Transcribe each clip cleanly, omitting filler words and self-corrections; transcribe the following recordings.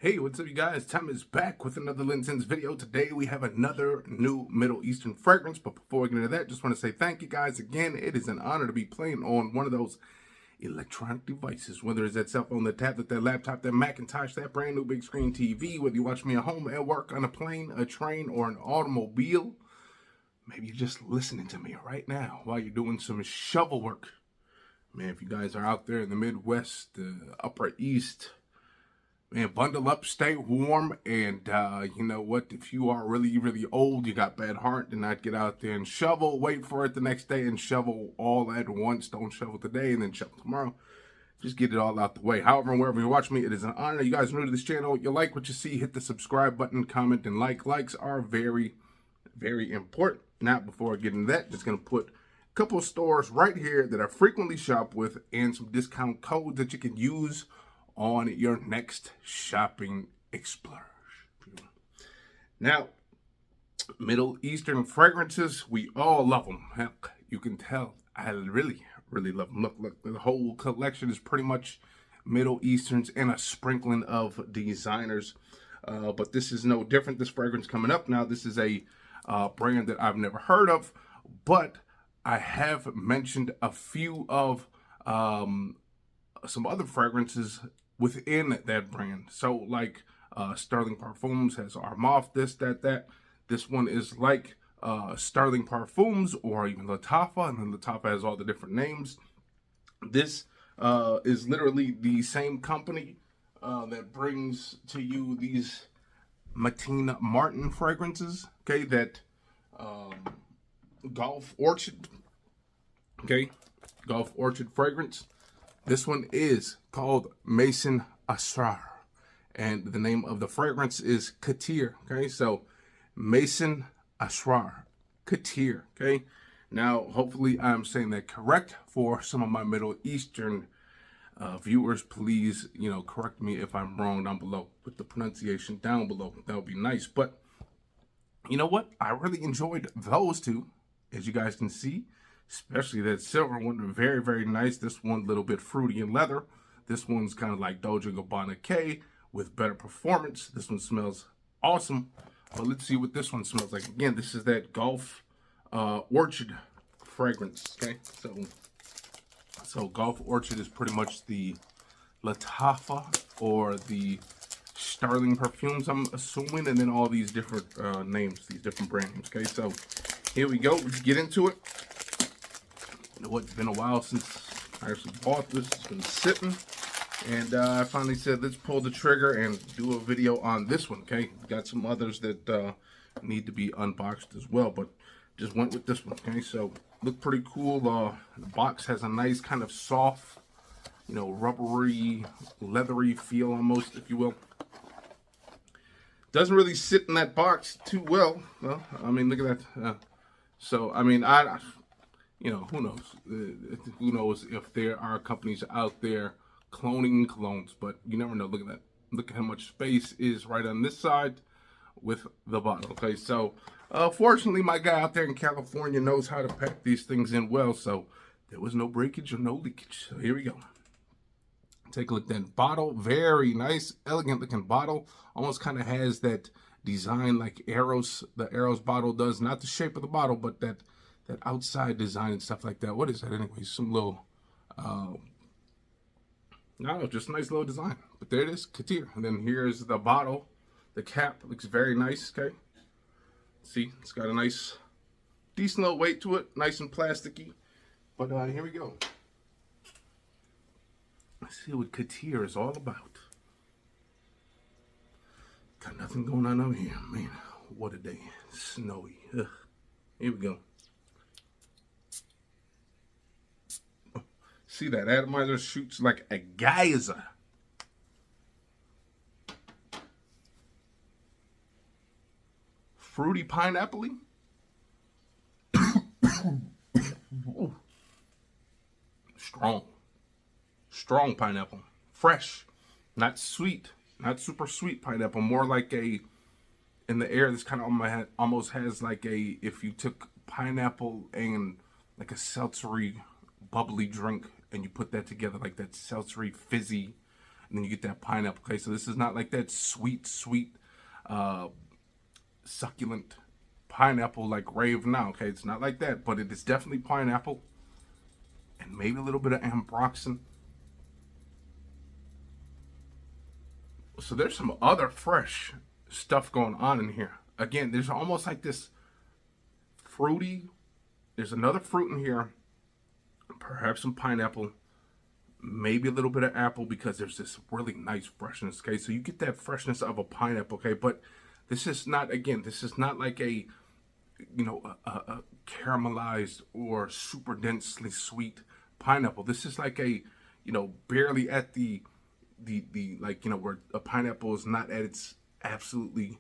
Hey, what's up, you guys? Tom is back with another LinScents video. Today we have another new Middle Eastern fragrance, but before we get into that, just want to say thank you guys again. It is an honor to be playing on one of those electronic devices, whether it's that cell phone, that tablet, that laptop, that Macintosh, that brand new big screen TV, whether you watch me at home, at work, on a plane, a train, or an automobile. Maybe you're just listening to me right now while you're doing some shovel work. Man, if you guys are out there in the Midwest, the Upper East, man, bundle up, stay warm, and you know what? If you are really, really old, you got bad heart, do not get out there and shovel. Wait for it the next day and shovel all at once. Don't shovel today and then shovel tomorrow. Just get it all out the way. However, wherever you watch me, it is an honor. You guys are new to this channel. You like what you see, hit the subscribe button, comment, and like. Likes are very, very important. Now, before I get into that, just going to put a couple of stores right here that I frequently shop with and some discount codes that you can use on your next shopping splurge. Now, Middle Eastern fragrances, we all love them. Heck, you can tell I really, really love them. Look, the whole collection is pretty much Middle Easterns and a sprinkling of designers. But this is no different. This fragrance coming up now, this is a brand that I've never heard of, but I have mentioned a few of some other fragrances within that brand. So like Sterling Parfums has Armaf, this, that. This one is like Sterling Parfums or even Lattafa, and then Lattafa has all the different names. This is literally the same company that brings to you these Martina Martin fragrances, okay, that Golf Orchard, okay, Golf Orchard fragrance. This one is called Maison Asrar, and the name of the fragrance is Khateer, okay? So Maison Asrar Khateer, okay? Now, hopefully I'm saying that correct. For some of my Middle Eastern viewers, please, correct me if I'm wrong down below. Put the pronunciation down below. That would be nice. But you know what? I really enjoyed those two, as you guys can see. Especially that silver one, very, very nice. This one a little bit fruity and leather. This one's kind of like Dolce & Gabbana K with better performance. This one smells awesome. But let's see what this one smells like. Again, this is that Golf Orchard fragrance. Okay, so Golf Orchard is pretty much the Lattafa or the Sterling Parfums, I'm assuming, and then all these different names, these different brand names. Okay, so here we go. Let's get into it. You know what? It's been a while since I actually bought this. It's been sitting, and I finally said let's pull the trigger and do a video on this one. Okay, got some others that need to be unboxed as well, but just went with this one. Okay, so look pretty cool. The box has a nice kind of soft, rubbery, leathery feel almost, if you will. Doesn't really sit in that box too well. Well, I mean, look at that. So I mean, who knows? Who knows if there are companies out there cloning colognes, but you never know. Look at that. Look at how much space is right on this side with the bottle. Okay, so fortunately, my guy out there in California knows how to pack these things in well, so there was no breakage or no leakage. So here we go. Take a look at that bottle. Very nice, elegant looking bottle. Almost kind of has that design like the Eros bottle does. Not the shape of the bottle, but that outside design and stuff like that. What is that anyway? Some little, no, just a nice little design. But there it is, Khateer. And then here's the bottle. The cap looks very nice, okay? See, it's got a nice, decent little weight to it. Nice and plasticky. But here we go. Let's see what Khateer is all about. Got nothing going on over here. Man, what a day. Snowy. Ugh. Here we go. See that atomizer shoots like a geyser. Fruity pineapple-y. Strong pineapple. Fresh. Not sweet. Not super sweet pineapple. More like in the air, this kind of almost has like if you took pineapple and like a seltzery bubbly drink and you put that together, like that seltzery fizzy and then you get that pineapple. Okay, so this is not like that sweet, sweet, uh, succulent pineapple like rave now. Okay, it's not like that, but it is definitely pineapple, and maybe a little bit of ambroxan. So there's some other fresh stuff going on in here. Again, there's almost like this fruity. There's another fruit in here, perhaps some pineapple, maybe a little bit of apple, because there's this really nice freshness. Okay, so you get that freshness of a pineapple. Okay, but this is not, again, this is not like a, a caramelized or super densely sweet pineapple. This is like a, barely at the like, where a pineapple is not at its absolutely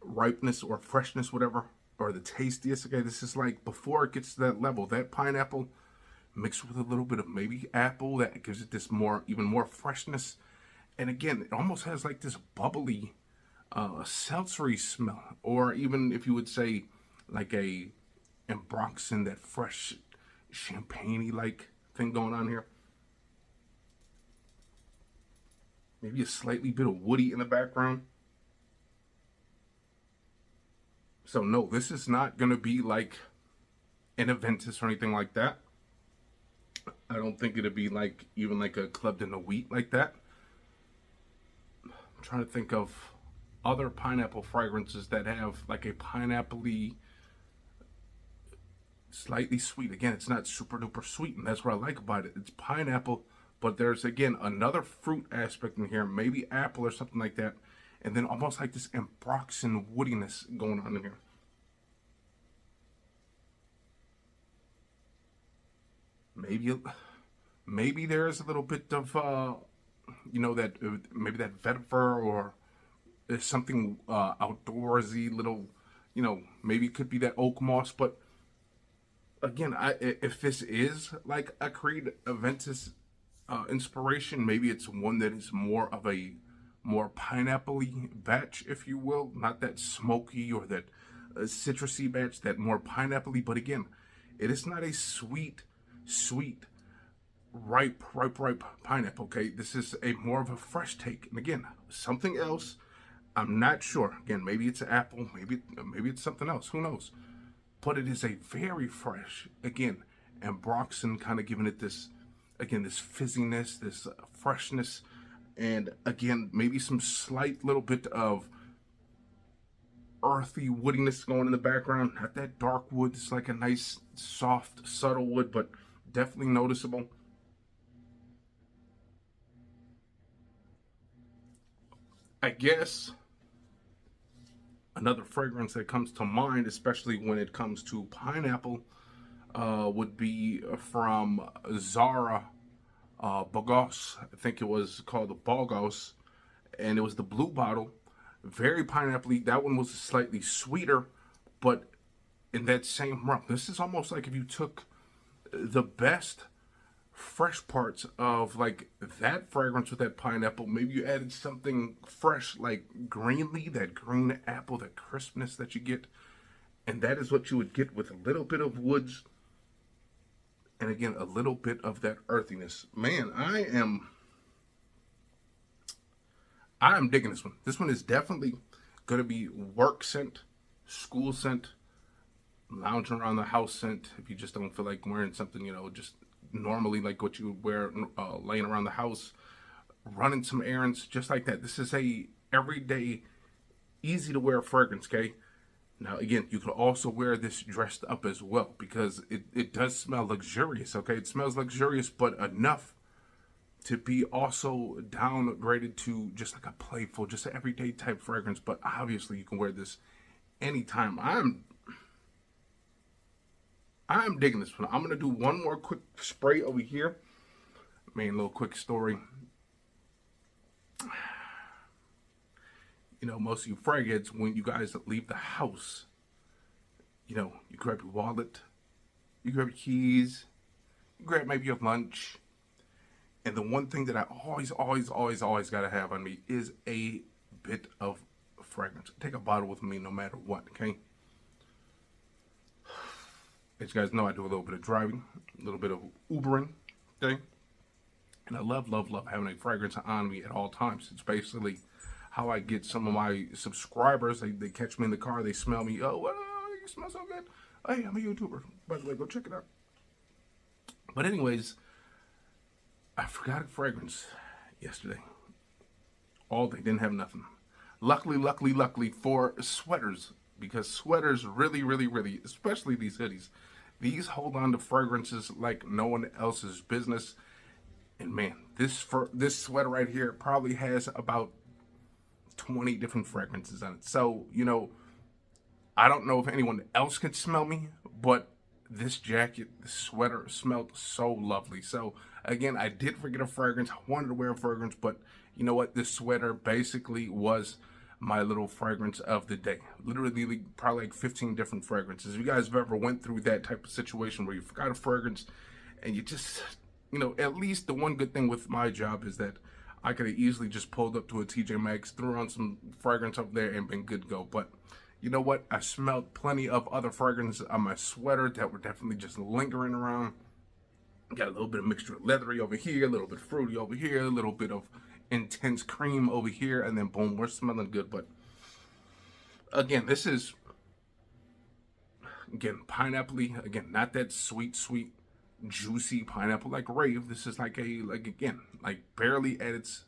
ripeness or freshness, whatever, or the tastiest. Okay, this is like before it gets to that level. That pineapple mixed with a little bit of maybe apple, that gives it this even more freshness. And again, it almost has like this bubbly, seltzery smell, or even if you would say like a ambroxan, that fresh champagne-y like thing going on here. Maybe a slightly bit of woody in the background. So no, this is not going to be like an Aventus or anything like that. I don't think it'd be like even like a Club de Nuit like that. I'm trying to think of other pineapple fragrances that have like a pineapple-y, slightly sweet. Again, it's not super duper sweet, and that's what I like about it. It's pineapple, but there's again another fruit aspect in here, maybe apple or something like that, and then almost like this ambroxan woodiness going on in here. Maybe there's a little bit of that maybe that vetiver, or there's something outdoorsy little, maybe it could be that oak moss. But again, if this is like a Creed Aventus inspiration, maybe it's one that is more of a more pineapple-y batch, if you will, not that smoky or that citrusy batch, that more pineapple-y. But again, it is not a sweet, sweet, ripe pineapple. Okay, this is a more of a fresh take, and again, something else. I'm not sure. Again, maybe it's apple, maybe it's something else. Who knows? But it is a very fresh, again, ambroxan kind of giving it this, again, this fizziness, this freshness, and again, maybe some slight little bit of earthy woodiness going in the background. Not that dark wood. It's like a nice, soft, subtle wood, but definitely noticeable. I guess another fragrance that comes to mind, especially when it comes to pineapple, would be from Zara Bogos. I think it was called the Bogos, and it was the blue bottle. Very pineapple-y. That one was slightly sweeter, but in that same realm. This is almost like if you took the best fresh parts of like that fragrance with that pineapple, maybe you added something fresh like greenly, that green apple, that crispness that you get, and that is what you would get with a little bit of woods, and again a little bit of that earthiness. Man, I am digging this one. This one is definitely going to be work scent, school scent, lounging around the house scent. If you just don't feel like wearing something, just normally like what you would wear laying around the house, running some errands, just like that. This is a everyday, easy to wear fragrance. Okay. Now again, you could also wear this dressed up as well, because it does smell luxurious. Okay, it smells luxurious, but enough to be also downgraded to just like a playful, just an everyday type fragrance. But obviously, you can wear this anytime. I'm digging this one. I'm gonna do one more quick spray over here. Man, a little quick story. Most of you frag heads, when you guys leave the house, you grab your wallet, you grab your keys, you grab maybe your lunch. And the one thing that I always gotta have on me is a bit of fragrance. Take a bottle with me no matter what, okay? As you guys know, I do a little bit of driving, a little bit of Ubering, okay? And I love, love, love having a fragrance on me at all times. It's basically how I get some of my subscribers. They catch me in the car, they smell me. Oh, you smell so good. Hey, I'm a YouTuber. By the way, go check it out. But anyways, I forgot a fragrance yesterday. All day, didn't have nothing. Luckily for sweaters, because sweaters really, really, really, especially these hoodies, these hold on to fragrances like no one else's business. And man, this sweater right here probably has about 20 different fragrances on it. So, I don't know if anyone else could smell me, but this jacket, this sweater smelled so lovely. So again, I did forget a fragrance. I wanted to wear a fragrance, but you know what? This sweater basically was my little fragrance of the day. Literally probably like 15 different fragrances. If you guys have ever went through that type of situation where you forgot a fragrance and you just, at least the one good thing with my job is that I could have easily just pulled up to a TJ Maxx, threw on some fragrance up there and been good to go. But you know what? I smelled plenty of other fragrances on my sweater that were definitely just lingering around. Got a little bit of mixture of leathery over here, a little bit of fruity over here, a little bit of intense cream over here, and then boom, we're smelling good. But again, this is pineappley. Again, not that sweet, juicy pineapple like rave. This is like barely at its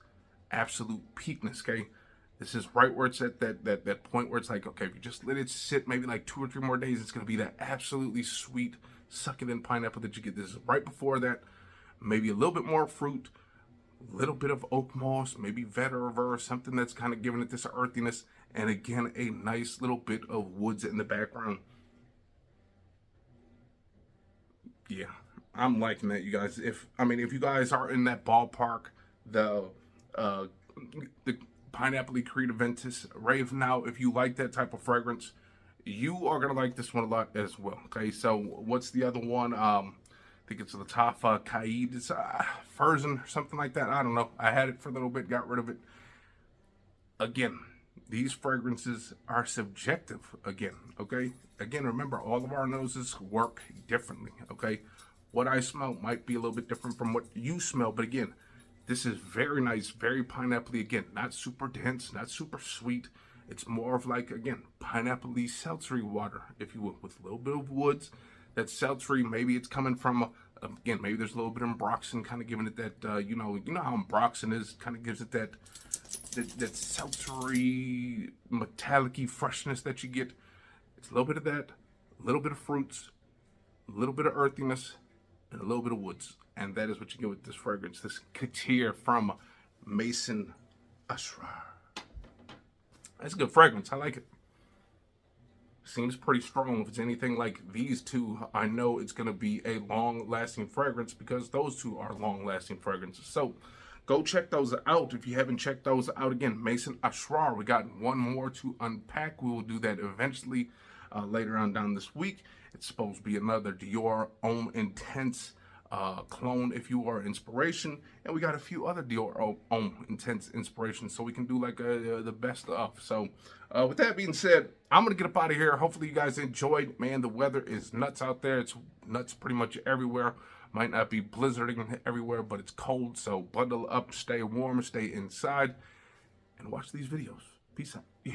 absolute peakness. Okay, this is right where it's at that point where it's like, okay, if you just let it sit maybe like 2 or 3 more days, it's gonna be that absolutely sweet, succulent pineapple that you get. This is right before that, maybe a little bit more fruit, a little bit of oak moss, maybe vetiver, something that's kind of giving it this earthiness, and again, a nice little bit of woods in the background. Yeah, I'm liking that, you guys. If you guys are in that ballpark, the Pineappley Creed Aventus Rave, now, if you like that type of fragrance, you are gonna like this one a lot as well. Okay, so what's the other one? I think it's Latafa Kaid. It's Furzin or something like that. I don't know. I had it for a little bit, got rid of it. Again, these fragrances are subjective. Okay. Again, remember, all of our noses work differently. Okay, what I smell might be a little bit different from what you smell, but again, this is very nice, very pineapple-y. Again, not super dense, not super sweet. It's more of like, again, pineapple-y seltzery water, if you will, with a little bit of woods. That seltzery, maybe it's coming from, again, maybe there's a little bit of ambroxan, kind of giving it that, you know how ambroxan is, kind of gives it that seltzery, metallic-y freshness that you get. It's a little bit of that, a little bit of fruits, a little bit of earthiness, and a little bit of woods. And that is what you get with this fragrance, this Khateer from Maison Asrar. That's a good fragrance. I like it. Seems pretty strong. If it's anything like these two, I know it's going to be a long-lasting fragrance because those two are long-lasting fragrances. So go check those out if you haven't checked those out. Again, Maison Asrar. We got one more to unpack. We will do that eventually later on down this week. It's supposed to be another Dior Homme Intense clone, if you are inspiration, and we got a few other Dior Homme Intense inspirations, so we can do like the best of. So with that being said, I'm gonna get up out of here. Hopefully you guys enjoyed. Man, the weather is nuts out there. It's nuts pretty much everywhere. Might not be blizzarding everywhere, but it's cold, so bundle up, stay warm, stay inside, and watch these videos. Peace out. Yeah.